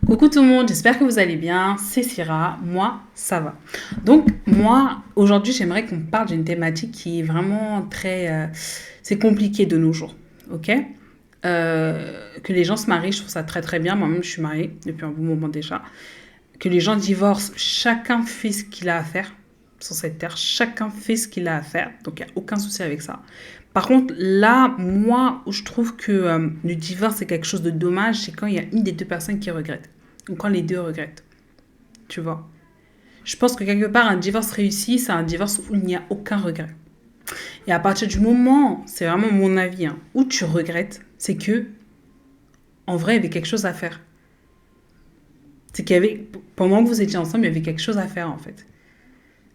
Coucou tout le monde, j'espère que vous allez bien. C'est Syrah, moi ça va. Donc moi aujourd'hui j'aimerais qu'on parle d'une thématique qui est vraiment c'est compliqué de nos jours, ok. Que les gens se marient, je trouve ça très très bien. Moi-même je suis mariée depuis un bon moment déjà. Que les gens divorcent, chacun fait ce qu'il a à faire sur cette terre, chacun fait ce qu'il a à faire, donc il n'y a aucun souci avec ça. Par contre, là, moi, où je trouve que le divorce est quelque chose de dommage, c'est quand il y a une des deux personnes qui regrette. Ou quand les deux regrettent, tu vois. Je pense que quelque part, un divorce réussi, c'est un divorce où il n'y a aucun regret. Et à partir du moment, c'est vraiment mon avis, hein, où tu regrettes, c'est que, en vrai, il y avait quelque chose à faire. C'est qu'il y avait, pendant que vous étiez ensemble, il y avait quelque chose à faire, en fait.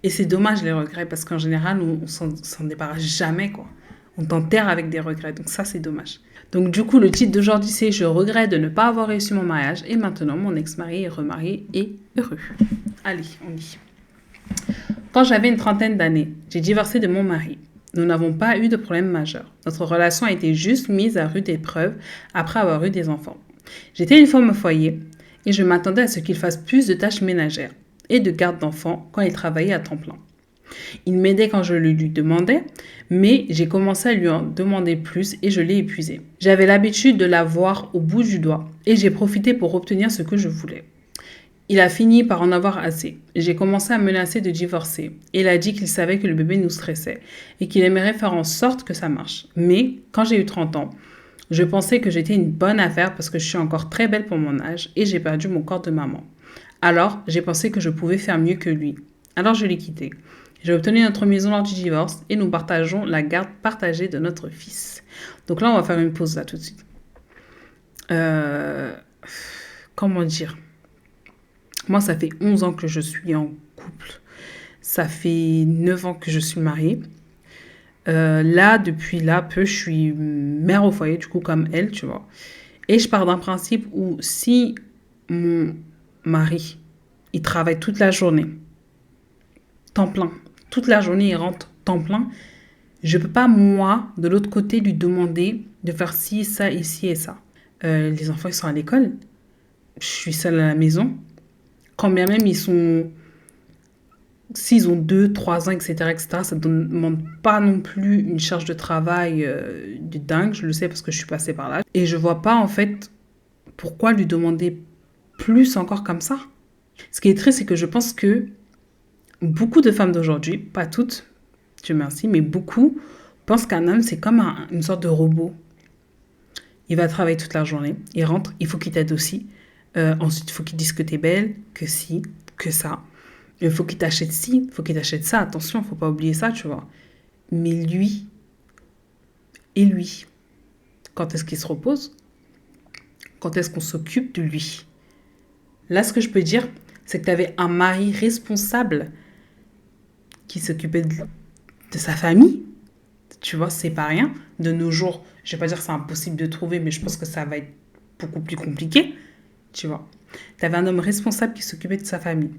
Et c'est dommage, les regrets, parce qu'en général, on s'en débarrasse jamais, quoi. On t'enterre avec des regrets, donc ça, c'est dommage. Donc du coup, le titre d'aujourd'hui, c'est « Je regrette de ne pas avoir réussi mon mariage et maintenant, mon ex-mari est remarié et heureux ». Allez, on y. Quand j'avais une trentaine d'années, j'ai divorcé de mon mari. Nous n'avons pas eu de problème majeur. Notre relation a été juste mise à rude épreuve après avoir eu des enfants. J'étais une femme au foyer et je m'attendais à ce qu'il fasse plus de tâches ménagères et de garde d'enfants quand il travaillait à temps plein. Il m'aidait quand je le lui demandais, mais j'ai commencé à lui en demander plus et je l'ai épuisé. J'avais l'habitude de l'avoir au bout du doigt et j'ai profité pour obtenir ce que je voulais. Il a fini par en avoir assez. J'ai commencé à menacer de divorcer. Il a dit qu'il savait que le bébé nous stressait et qu'il aimerait faire en sorte que ça marche. Mais quand j'ai eu 30 ans, je pensais que j'étais une bonne affaire parce que je suis encore très belle pour mon âge et j'ai perdu mon corps de maman. Alors, j'ai pensé que je pouvais faire mieux que lui. Alors, je l'ai quitté. J'ai obtenu notre maison lors du divorce et nous partageons la garde partagée de notre fils. Donc là, on va faire une pause là tout de suite. Euh, Comment dire? Moi, ça fait 11 ans que je suis en couple. Ça fait 9 ans que je suis mariée. Là, depuis là, peu, je suis mère au foyer, du coup, comme elle, tu vois. Et je pars d'un principe où si mon mari, il travaille toute la journée, temps plein, toute la journée, il rentre temps plein, je peux pas, moi, de l'autre côté, lui demander de faire ci, ça, ici et ça. Les enfants, ils sont à l'école. Je suis seule à la maison. Quand bien même s'ils ont 2, 3 ans, etc., ça ne demande pas non plus une charge de travail de dingue. Je le sais parce que je suis passée par là. Et je vois pas, en fait, pourquoi lui demander plus encore comme ça. Ce qui est triste, c'est que je pense que beaucoup de femmes d'aujourd'hui, pas toutes, Dieu merci, mais beaucoup pensent qu'un homme, c'est comme une sorte de robot. Il va travailler toute la journée, il rentre, il faut qu'il t'aide aussi. Ensuite, il faut qu'il dise que t'es belle, que si, que ça. Il faut qu'il t'achète ci, il faut qu'il t'achète ça. Attention, il ne faut pas oublier ça, tu vois. Mais lui, et lui, quand est-ce qu'il se repose? Quand est-ce qu'on s'occupe de lui? Là, ce que je peux dire, c'est que tu avais un mari responsable qui s'occupait de sa famille. Tu vois, c'est pas rien. De nos jours, je vais pas dire que c'est impossible de trouver, mais je pense que ça va être beaucoup plus compliqué. Tu vois. Tu avais un homme responsable qui s'occupait de sa famille.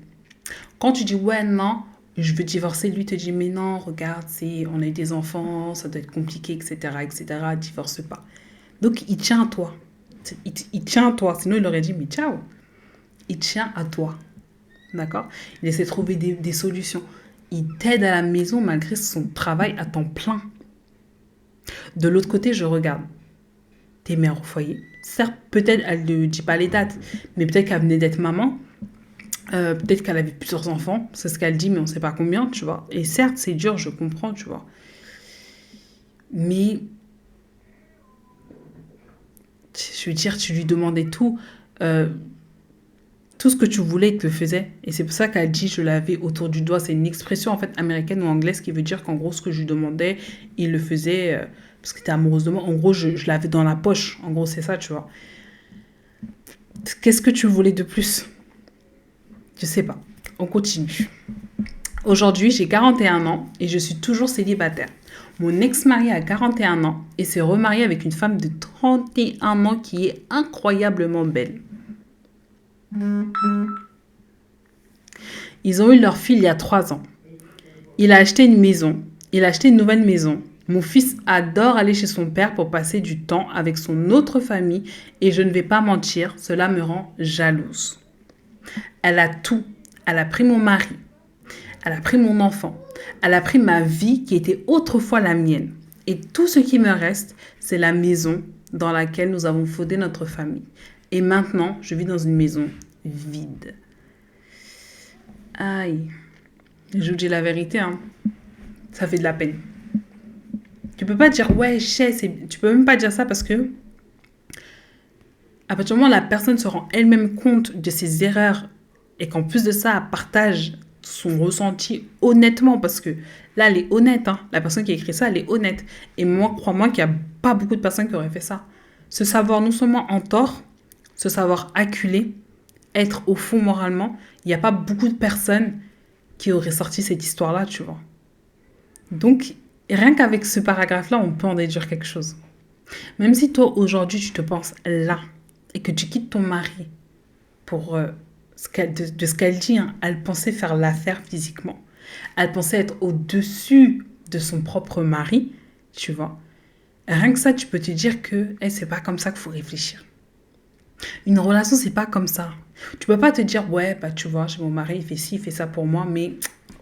Quand tu dis ouais, non, je veux divorcer, lui te dit mais non, regarde, on a eu des enfants, ça doit être compliqué, etc., etc., divorce pas. Donc il tient à toi. Il tient à toi. Sinon, il aurait dit mais ciao. Il tient à toi. D'accord? Il essaie de trouver des solutions. Il t'aide à la maison malgré son travail à temps plein. De l'autre côté, je regarde. T'es mère au foyer. Certes, peut-être, elle ne dit pas les dates, mais peut-être qu'elle venait d'être maman. Peut-être qu'elle avait plusieurs enfants. C'est ce qu'elle dit, mais on ne sait pas combien, tu vois. Et certes, c'est dur, je comprends, tu vois. Mais, je veux dire, tu lui demandais tout. Tout ce que tu voulais, il te le faisait. Et c'est pour ça qu'elle dit « je l'avais autour du doigt ». C'est une expression, en fait, américaine ou anglaise qui veut dire qu'en gros, ce que je lui demandais, il le faisait parce qu'il était amoureuse de moi. En gros, je l'avais dans la poche. En gros, c'est ça, tu vois. Qu'est-ce que tu voulais de plus? Je sais pas. On continue. Aujourd'hui, j'ai 41 ans et je suis toujours célibataire. Mon ex-mari a 41 ans et s'est remarié avec une femme de 31 ans qui est incroyablement belle. Ils ont eu leur fille il y a 3 ans. Il a acheté une maison. Il a acheté une nouvelle maison. Mon fils adore aller chez son père pour passer du temps avec son autre famille et je ne vais pas mentir, cela me rend jalouse. Elle a tout. Elle a pris mon mari. Elle a pris mon enfant. Elle a pris ma vie qui était autrefois la mienne. Et tout ce qui me reste, c'est la maison dans laquelle nous avons fondé notre famille. Et maintenant, je vis dans une maison vide. Aïe. Je vous dis la vérité, hein. Ça fait de la peine. Tu peux pas dire, ouais, tu peux même pas dire ça parce que à partir du moment où la personne se rend elle-même compte de ses erreurs et qu'en plus de ça, elle partage son ressenti honnêtement, parce que là, elle est honnête, hein. La personne qui a écrit ça, elle est honnête. Et moi, crois-moi qu'il n'y a pas beaucoup de personnes qui auraient fait ça. Se savoir non seulement en tort, se savoir acculé, être au fond moralement, il n'y a pas beaucoup de personnes qui auraient sorti cette histoire-là, tu vois. Donc, rien qu'avec ce paragraphe-là, on peut en déduire quelque chose. Même si toi, aujourd'hui, tu te penses là et que tu quittes ton mari pour de ce qu'elle dit, hein, elle pensait faire l'affaire physiquement. Elle pensait être au-dessus de son propre mari, tu vois. Rien que ça, tu peux te dire que c'est pas comme ça qu'il faut réfléchir. Une relation, c'est pas comme ça. Tu peux pas te dire, ouais, bah tu vois, j'ai mon mari, il fait ci, il fait ça pour moi, mais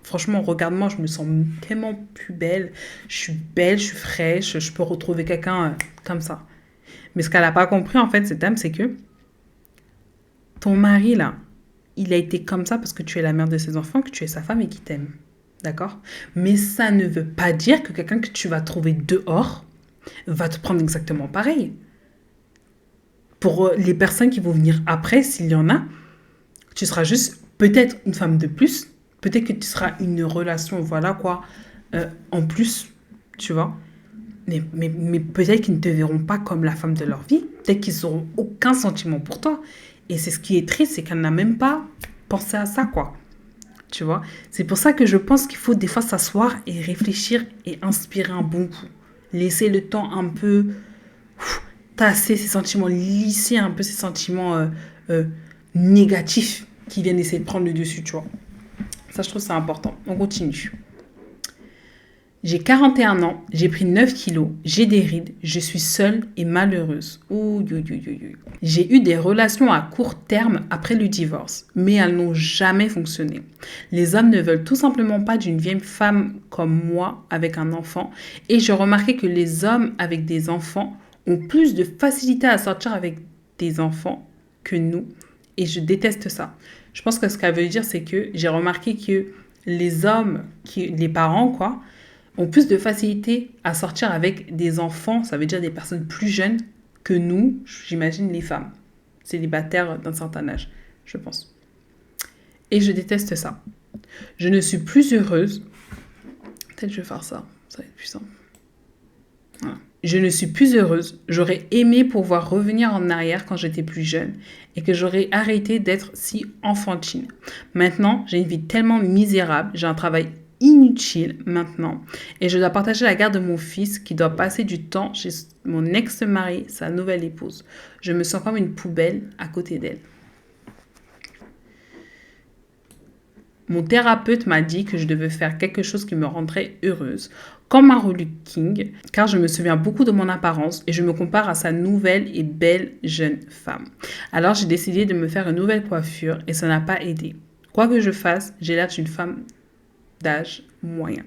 franchement, regarde-moi, je me sens tellement plus belle. Je suis belle, je suis fraîche, je peux retrouver quelqu'un comme ça. Mais ce qu'elle n'a pas compris, en fait, cette dame, c'est que ton mari, là, il a été comme ça parce que tu es la mère de ses enfants, que tu es sa femme et qu'il t'aime. D'accord? Mais ça ne veut pas dire que quelqu'un que tu vas trouver dehors va te prendre exactement pareil. Pour les personnes qui vont venir après, s'il y en a, tu seras juste peut-être une femme de plus. Peut-être que tu seras une relation, voilà quoi, en plus, tu vois. Mais peut-être qu'ils ne te verront pas comme la femme de leur vie. Peut-être qu'ils n'auront aucun sentiment pour toi. Et c'est ce qui est triste, c'est qu'elle n'a même pas pensé à ça, quoi. Tu vois. C'est pour ça que je pense qu'il faut des fois s'asseoir et réfléchir et inspirer un bon coup. Laisser le temps un peu tasser ses sentiments, lisser un peu ses sentiments négatifs qui viennent essayer de prendre le dessus, tu vois. Ça, je trouve c'est important. On continue. J'ai 41 ans, j'ai pris 9 kilos, j'ai des rides, je suis seule et malheureuse. J'ai eu des relations à court terme après le divorce, mais elles n'ont jamais fonctionné. Les hommes ne veulent tout simplement pas d'une vieille femme comme moi avec un enfant, et j'ai remarqué que les hommes avec des enfants ont plus de facilité à sortir avec des enfants que nous, et je déteste ça. Je pense que ce qu'elle veut dire, c'est que j'ai remarqué que les hommes, les parents, quoi, ont plus de facilité à sortir avec des enfants, ça veut dire des personnes plus jeunes que nous, j'imagine les femmes, célibataires d'un certain âge, je pense. Et je déteste ça. Je ne suis plus heureuse. Peut-être je vais faire ça, ça va être plus simple. Voilà. Je ne suis plus heureuse. J'aurais aimé pouvoir revenir en arrière quand j'étais plus jeune et que j'aurais arrêté d'être si enfantine. Maintenant, j'ai une vie tellement misérable, j'ai un travail inutile maintenant et je dois partager la garde de mon fils qui doit passer du temps chez mon ex-mari, sa nouvelle épouse. Je me sens comme une poubelle à côté d'elle. Mon thérapeute m'a dit que je devais faire quelque chose qui me rendrait heureuse, comme Martin Luther King, car je me souviens beaucoup de mon apparence et je me compare à sa nouvelle et belle jeune femme. Alors j'ai décidé de me faire une nouvelle coiffure et ça n'a pas aidé. Quoi que je fasse, j'ai l'air d'une femme d'âge moyen.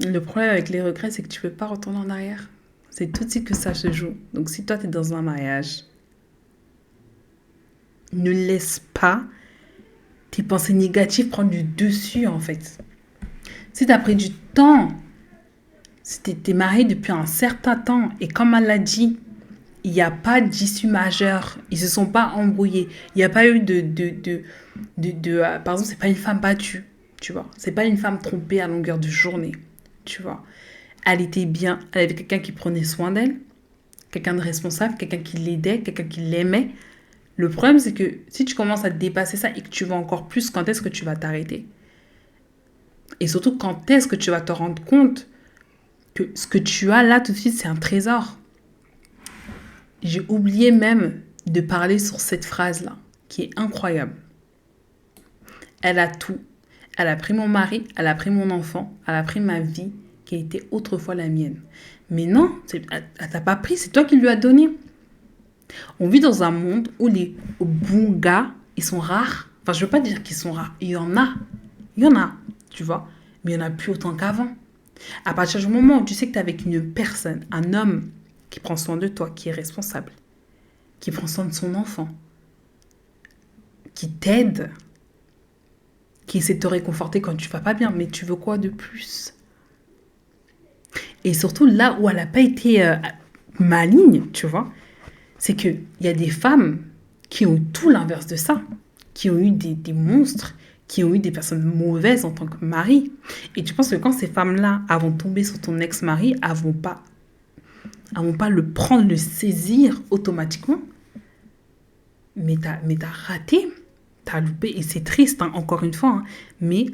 Le problème avec les regrets, c'est que tu ne peux pas retourner en arrière. C'est tout de suite que ça se joue. Donc si toi, tu es dans un mariage, ne laisse pas tes pensées négatives prendre du dessus, en fait. Si tu as pris du temps, si tu es marié depuis un certain temps, et comme elle l'a dit, il n'y a pas d'issue majeure. Ils ne se sont pas embrouillés. Il n'y a pas eu par exemple, c'est pas une femme battue, tu vois. C'est pas une femme trompée à longueur de journée, tu vois. Elle était bien. Elle avait quelqu'un qui prenait soin d'elle, quelqu'un de responsable, quelqu'un qui l'aidait, quelqu'un qui l'aimait. Le problème, c'est que si tu commences à dépasser ça et que tu vas encore plus, quand est-ce que tu vas t'arrêter? Et surtout, quand est-ce que tu vas te rendre compte que ce que tu as là tout de suite, c'est un trésor? J'ai oublié même de parler sur cette phrase-là, qui est incroyable. Elle a tout. Elle a pris mon mari, elle a pris mon enfant, elle a pris ma vie qui était autrefois la mienne. Mais non, elle t'a pas pris, c'est toi qui lui as donné. On vit dans un monde où les bons gars, ils sont rares. Enfin, je veux pas dire qu'ils sont rares. Il y en a, tu vois. Mais il y en a plus autant qu'avant. À partir du moment où tu sais que tu es avec une personne, un homme qui prend soin de toi, qui est responsable, qui prend soin de son enfant, qui t'aide, qui essaie de te réconforter quand tu vas pas bien, mais tu veux quoi de plus? Et surtout là où elle n'a pas été maligne, tu vois, c'est qu'il y a des femmes qui ont eu tout l'inverse de ça, qui ont eu des monstres, qui ont eu des personnes mauvaises en tant que mari. Et tu penses que quand ces femmes-là vont tomber sur ton ex-mari, elles vont pas le prendre, le saisir automatiquement. Mais t'as raté, t'as loupé. Et c'est triste, hein, encore une fois. Hein, mais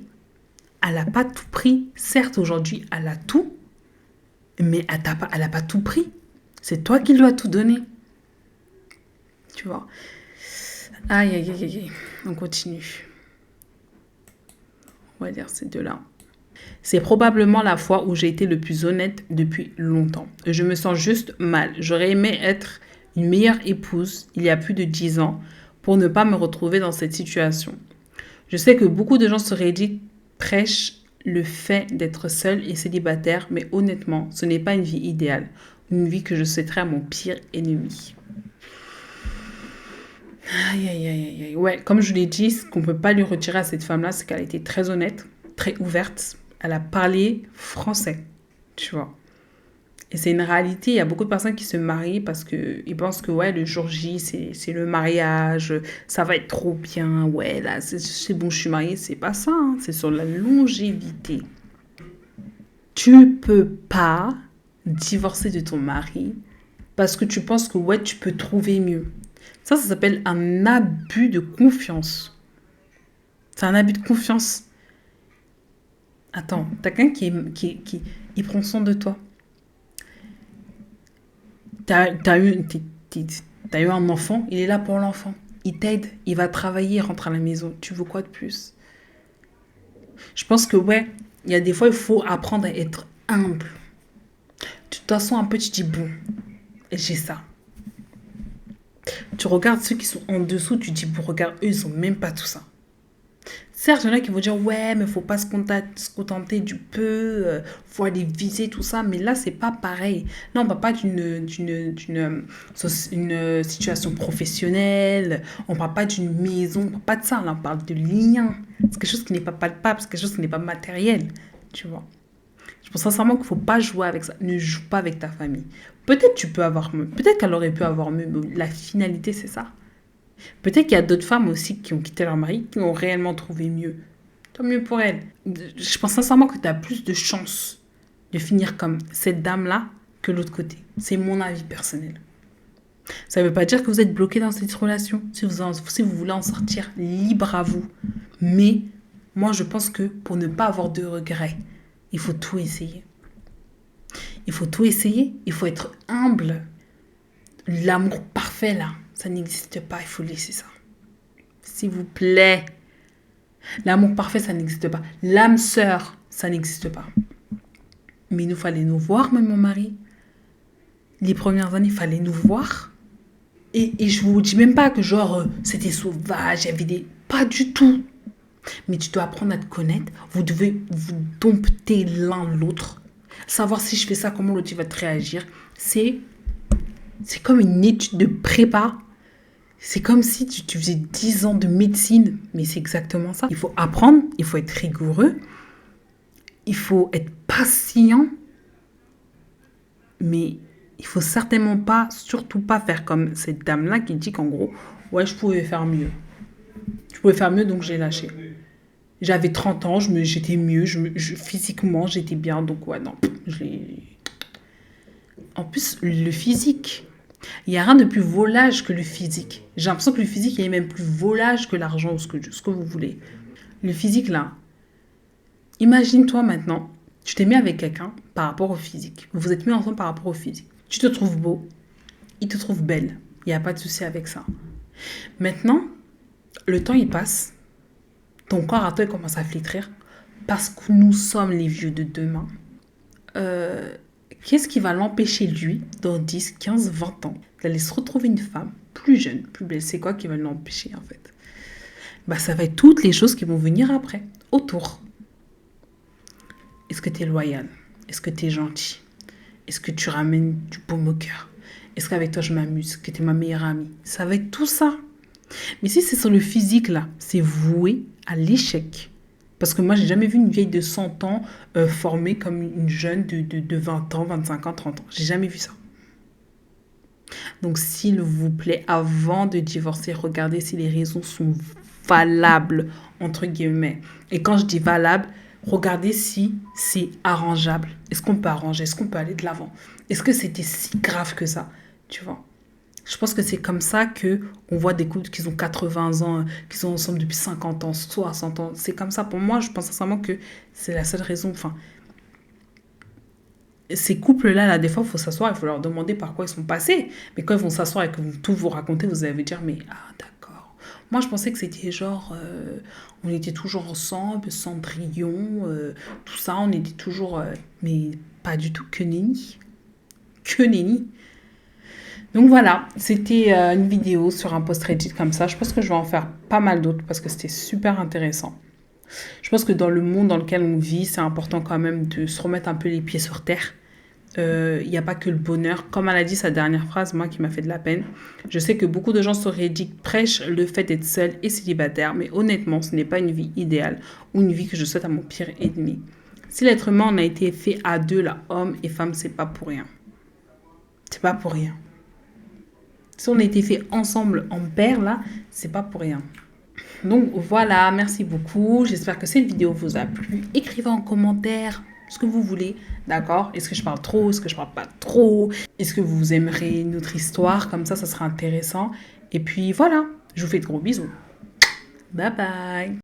elle n'a pas tout pris. Certes, aujourd'hui, elle a tout. Mais elle n'a pas tout pris. C'est toi qui lui as tout donné. Tu vois. Aïe, aïe, aïe, aïe. On continue. On va dire ces deux-là. C'est probablement la fois où j'ai été le plus honnête depuis longtemps. Je me sens juste mal. J'aurais aimé être une meilleure épouse il y a plus de 10 ans pour ne pas me retrouver dans cette situation. Je sais que beaucoup de gens seraient dit prêchent le fait d'être seul et célibataire, mais honnêtement, ce n'est pas une vie idéale. Une vie que je souhaiterais à mon pire ennemi. Aïe, aïe, aïe, aïe. Ouais, comme je l'ai dit, ce qu'on ne peut pas lui retirer à cette femme-là, c'est qu'elle a été très honnête, très ouverte. Elle a parlé français, tu vois. Et c'est une réalité, il y a beaucoup de personnes qui se marient parce qu'ils pensent que ouais, le jour J, c'est le mariage, ça va être trop bien, ouais, là, c'est bon, je suis mariée. C'est pas ça, hein, c'est sur la longévité. Tu peux pas divorcer de ton mari parce que tu penses que ouais, tu peux trouver mieux. Ça s'appelle un abus de confiance. C'est un abus de confiance. Attends, t'as quelqu'un il prend soin de toi. T'as eu un enfant, il est là pour l'enfant. Il t'aide, il va travailler, il rentre à la maison. Tu veux quoi de plus? Je pense que ouais, il y a des fois, il faut apprendre à être humble. Tu t'assois un peu, tu dis bon, j'ai ça. Tu regardes ceux qui sont en dessous, tu dis bon, regarde, eux, ils ont même pas tout ça. Certes, il y en a qui vont dire ouais, mais faut pas se contenter du peu, faut aller viser tout ça, mais là, c'est pas pareil. Là, on parle pas une situation professionnelle, on parle pas d'une maison, on parle pas de ça, là, on parle de lien. C'est quelque chose qui n'est pas palpable, c'est quelque chose qui n'est pas matériel, tu vois. Je pense sincèrement qu'il faut pas jouer avec ça. Ne joue pas avec ta famille. Peut-être tu peux avoir mieux, peut-être qu'elle aurait pu avoir mieux, mais la finalité, c'est ça. Peut-être qu'il y a d'autres femmes aussi qui ont quitté leur mari, qui ont réellement trouvé mieux. Tant mieux pour elles. Je pense sincèrement que tu as plus de chances de finir comme cette dame-là que l'autre côté. C'est mon avis personnel. Ça ne veut pas dire que vous êtes bloqué dans cette relation. Si vous voulez en sortir, libre à vous. Mais moi, je pense que pour ne pas avoir de regrets, il faut tout essayer. Il faut tout essayer. Il faut être humble. L'amour parfait, là, ça n'existe pas, il faut laisser ça. S'il vous plaît. L'amour parfait, ça n'existe pas. L'âme sœur, ça n'existe pas. Mais il nous fallait nous voir, même mon mari. Les premières années, il fallait nous voir. Et je vous dis même pas que genre, c'était sauvage, il y avait des... Pas du tout. Mais tu dois apprendre à te connaître. Vous devez vous dompter l'un l'autre. Savoir si je fais ça, comment l'autre va te réagir. C'est comme une étude de prépa. C'est comme si tu faisais 10 ans de médecine, mais c'est exactement ça. Il faut apprendre, il faut être rigoureux, il faut être patient, mais il faut certainement pas, surtout pas faire comme cette dame-là qui dit qu'en gros, ouais, je pouvais faire mieux. Je pouvais faire mieux, donc j'ai lâché. J'avais 30 ans, j'étais mieux, physiquement, j'étais bien, donc ouais, non, En plus, le physique... Il n'y a rien de plus volage que le physique. J'ai l'impression que le physique il est même plus volage que l'argent ou ce que vous voulez. Le physique, là, imagine-toi maintenant, tu t'es mis avec quelqu'un par rapport au physique. Vous vous êtes mis ensemble par rapport au physique. Tu te trouves beau, il te trouve belle. Il n'y a pas de souci avec ça. Maintenant, le temps, il passe. ton corps à toi il commence à flétrir parce que nous sommes les vieux de demain. Euh, Qu'est-ce qui va l'empêcher, lui, dans 10, 15, 20 ans, d'aller se retrouver une femme plus jeune, plus belle? C'est quoi qui va l'empêcher, en fait? Bah, ça va être toutes les choses qui vont venir après, autour. Est-ce que tu es loyal? Est-ce que tu es gentil? Est-ce que tu ramènes du baume au cœur? Est-ce qu'avec toi je m'amuse? Que tu es ma meilleure amie? Ça va être tout ça. Mais si c'est sur le physique, là, c'est voué à l'échec. Parce que moi, j'ai jamais vu une vieille de 100 ans formée comme une jeune de 20 ans, 25 ans, 30 ans. J'ai jamais vu ça. Donc, s'il vous plaît, avant de divorcer, regardez si les raisons sont valables, entre guillemets. Et quand je dis valable, regardez si c'est arrangeable. Est-ce qu'on peut arranger? Est-ce qu'on peut aller de l'avant? Est-ce que c'était si grave que ça? Tu vois? Je pense que c'est comme ça que on voit des couples qui ont 80 ans, qui sont ensemble depuis 50 ans, 60 ans. C'est comme ça. Pour moi, je pense sincèrement que c'est la seule raison. Enfin, ces couples-là, là, des fois, il faut s'asseoir, il faut leur demander par quoi ils sont passés. Mais quand ils vont s'asseoir et que vous, tout vous raconter, vous allez dire, mais ah, d'accord. Moi, je pensais que c'était genre, on était toujours ensemble, Cendrillon, tout ça, on était toujours... mais pas du tout, que nenni. Que nenni. Donc voilà, c'était une vidéo sur un post Reddit comme ça. Je pense que je vais en faire pas mal d'autres parce que c'était super intéressant. Je pense que dans le monde dans lequel on vit, c'est important quand même de se remettre un peu les pieds sur terre. Il n'y a pas que le bonheur. Comme elle a dit sa dernière phrase, moi qui m'a fait de la peine, je sais que beaucoup de gens sur Reddit prêchent le fait d'être seul et célibataire, mais honnêtement, ce n'est pas une vie idéale ou une vie que je souhaite à mon pire ennemi. Si l'être humain en a été fait à deux, là, homme et femme, c'est pas pour rien. C'est pas pour rien. Si on a été fait ensemble en paire, là, c'est pas pour rien. Donc voilà, merci beaucoup. J'espère que cette vidéo vous a plu. Écrivez en commentaire ce que vous voulez, d'accord? Est-ce que je parle trop? Est-ce que je parle pas trop? Est-ce que vous aimerez notre histoire? Comme ça sera intéressant. Et puis voilà, je vous fais de gros bisous. Bye bye!